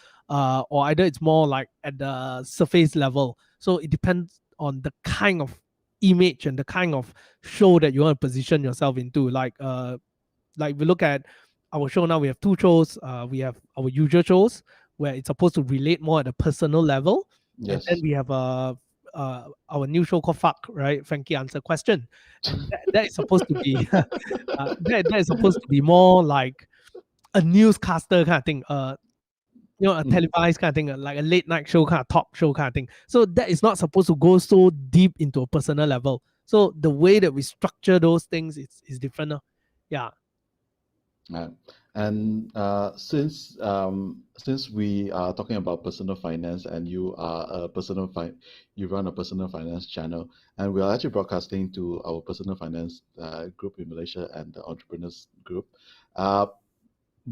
like at the surface level. So it depends on the kind of image and the kind of show that you want to position yourself into. Like we look at our show now, we have two shows. We have our usual shows where it's supposed to relate more at a personal level, and then Yes. we have our new show called Fuck, right? Frankie Answer Question, and that is supposed to be that is supposed to be more like a newscaster kind of thing. A Mhm. televised kind of thing, like a late night show kind of talk show kind of thing. So that is not supposed to go so deep into a personal level. So the way that we structure those things is different. Yeah. Uh, and since we are talking about personal finance, and you run a personal finance channel, and we are actually broadcasting to our personal finance group in Malaysia and the entrepreneurs group. Uh,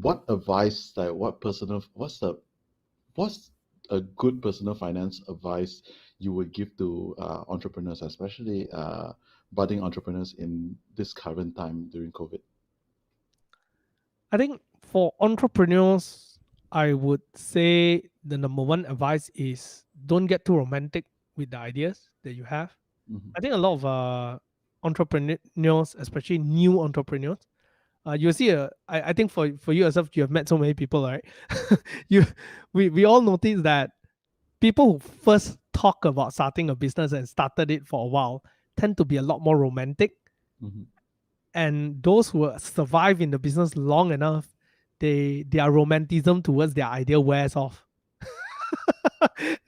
what advice, like what's a good personal finance advice you would give to entrepreneurs, especially budding entrepreneurs in this current time during COVID? I think for entrepreneurs, I would say the number one advice is don't get too romantic with the ideas that you have. Hmm. I think a lot of entrepreneurs, especially new entrepreneurs, you'll see. I think for you yourself, you have met so many people, right? you, we all notice that people who first talk about starting a business and started it for a while tend to be a lot more romantic, Hmm. and those who survive in the business long enough, their romanticism towards their idea wears off.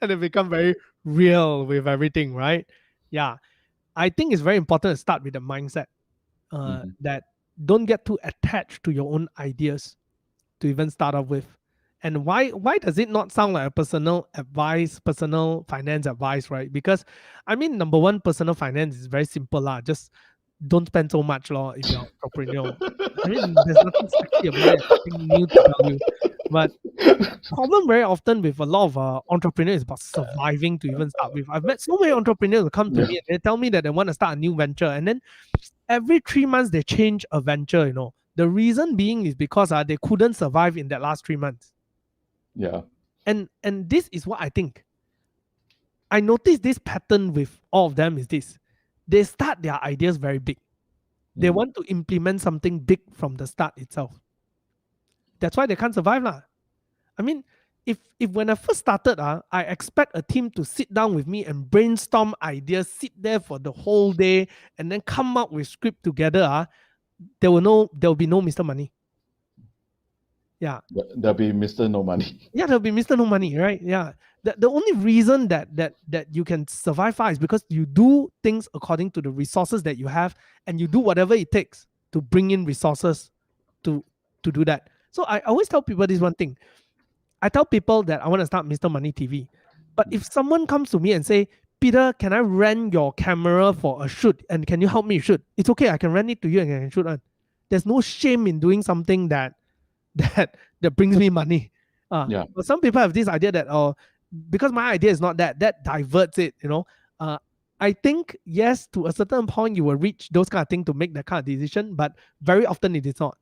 And they become very real with everything, right? Yeah. I think it's very important to start with the mindset, Hmm. that don't get too attached to your own ideas to even start off with. And why does it not sound like a personal advice, personal finance advice, right? Because I mean, number one, personal finance is very simple lah. Just don't spend so much law if you're an entrepreneur. I mean, there's nothing sexy about it, nothing new to tell you. But the problem very often with a lot of entrepreneurs is about surviving to even start with. I've met so many entrepreneurs who come to Yeah. me and they tell me that they want to start a new venture, and then every 3 months they change a venture. The reason being is because they couldn't survive in that last 3 months. Yeah. And this is what I think. I noticed this pattern with all of them is this. They start their ideas very big. They Hmm. want to implement something big from the start itself. That's why they can't survive lah. I mean, if when I first started, I expect a team to sit down with me and brainstorm ideas, sit there for the whole day, and then come up with script together. There will be no Mr. Money. Yeah. There'll be Mr. No Money. Yeah, there'll be Mr. No Money, right? Yeah. The only reason that you can survive far is because you do things according to the resources that you have, and you do whatever it takes to bring in resources to to do that. So I always tell people this one thing. I tell people that I want to start Mr. Money TV. But if someone comes to me and say, Peter, can I rent your camera for a shoot? And can you help me shoot? It's okay. I can rent it to you and I can shoot on. There's no shame in doing something that brings me money. Yeah. But some people have this idea that, oh, because my idea is not that diverts it, I think, yes, to a certain point, you will reach those kind of things to make that kind of decision, but very often it is not.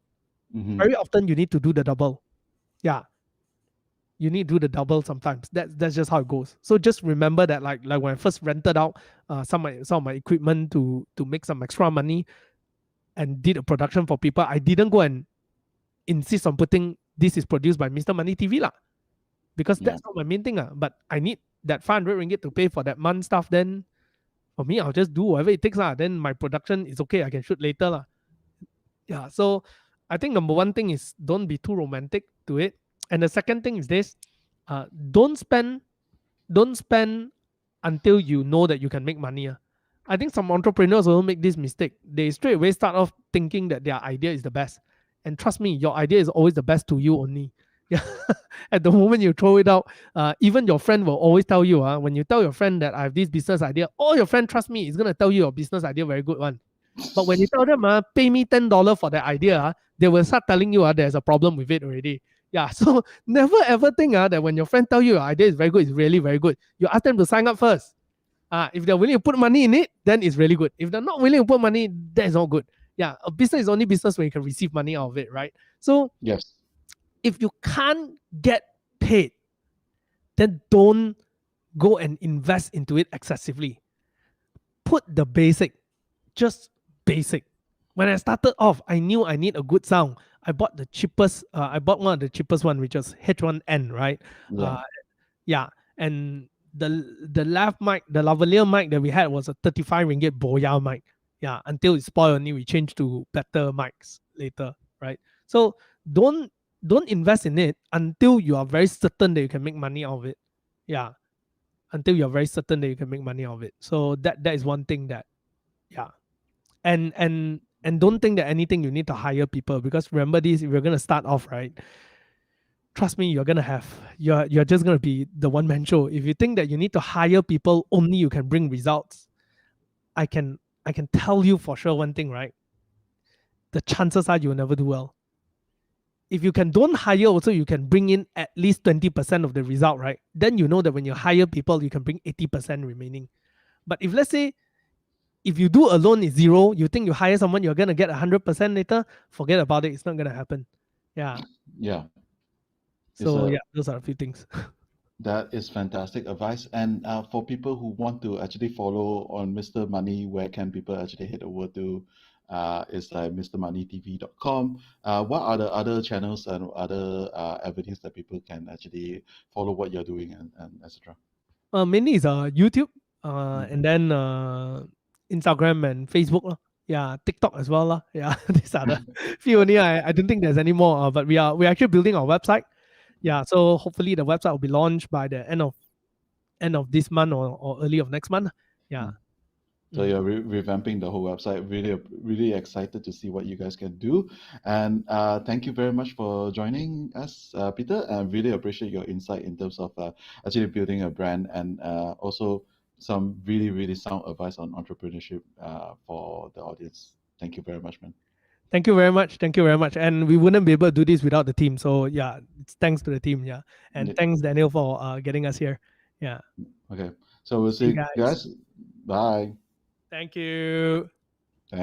Mm-hmm. Very often you need to do the double. Yeah. You need to do the double sometimes. That's just how it goes. So just remember that, like when I first rented out some of my equipment to make some extra money and did a production for people, I didn't go and insist on putting this is produced by Mr. Money TV lah, because Yeah. that's not my main thing But I need that 500 ringgit to pay for that month stuff. Then for me, I'll just do whatever it takes lah. Then my production is okay. I can shoot later lah. Yeah. So I think number one thing is don't be too romantic to it, and the second thing is this: don't spend until you know that you can make money. I think some entrepreneurs will make this mistake. They straight away start off thinking that their idea is the best. And trust me, your idea is always the best to you only. Yeah. At the moment you throw it out, even your friend will always tell you, when you tell your friend that I have this business idea, all your friend, trust me, is going to tell you your business idea very good one. But when you tell them, pay me $10 for that idea, they will start telling you there's a problem with it already. Yeah, so never ever think that when your friend tell you your idea is very good, it's really very good. You ask them to sign up first. If they're willing to put money in it, then it's really good. If they're not willing to put money, that's not good. Yeah, a business is only business when you can receive money out of it, right? So Yes. if you can't get paid, then don't go and invest into it excessively. Put the basic, just basic. When I started off, I knew I need a good sound. I bought the cheapest. I bought one of the cheapest one, which was H1N, right? Yeah. Uh, yeah, and the left mic, the lavalier mic that we had was a 35 ringgit Boya mic. Yeah, until it spoiled, only we changed to better mics later, right? So don't don't invest in it until you are very certain that you can make money out of it. Yeah, until you're very certain that you can make money out of it. So that is one thing that, yeah. And don't think that anything you need to hire people, because remember this, if you're gonna start off, right, trust me, you're just gonna be the one man show. If you think that you need to hire people only you can bring results, I can tell you for sure one thing, right? The chances are you'll never do well. If you can don't hire also, you can bring in at least 20% of the result, right? Then you know that when you hire people, you can bring 80% remaining. But if let's say if you do alone is zero, you think you hire someone, you're gonna get 100% later, forget about it. It's not gonna happen. Yeah. Yeah. It's So a yeah, those are a few things. That is fantastic advice. And for people who want to actually follow on Mr. Money, where can people actually head over to? It's like mrmoneytv.com. What are the other channels and other avenues that people can actually follow what you're doing and etc.? Mainly is YouTube, Mm. and then Instagram and Facebook. Yeah, TikTok as well. Yeah, these are the few only. I don't think there's any more. But we're actually building our website. Yeah, so hopefully the website will be launched by the end of this month or early of next month. Yeah. Mm. So Mm. you're revamping the whole website. Really excited to see what you guys can do. And thank you very much for joining us, Peter. I really appreciate your insight in terms of actually building a brand and also some really sound advice on entrepreneurship for the audience. Thank you very much, man. Thank you very much. Thank you very much. And we wouldn't be able to do this without the team. So yeah, it's thanks to the team. Yeah, and Yeah. thanks Daniel for getting us here. Yeah. Okay. So we'll See you see you guys. guys. Bye. Thank you.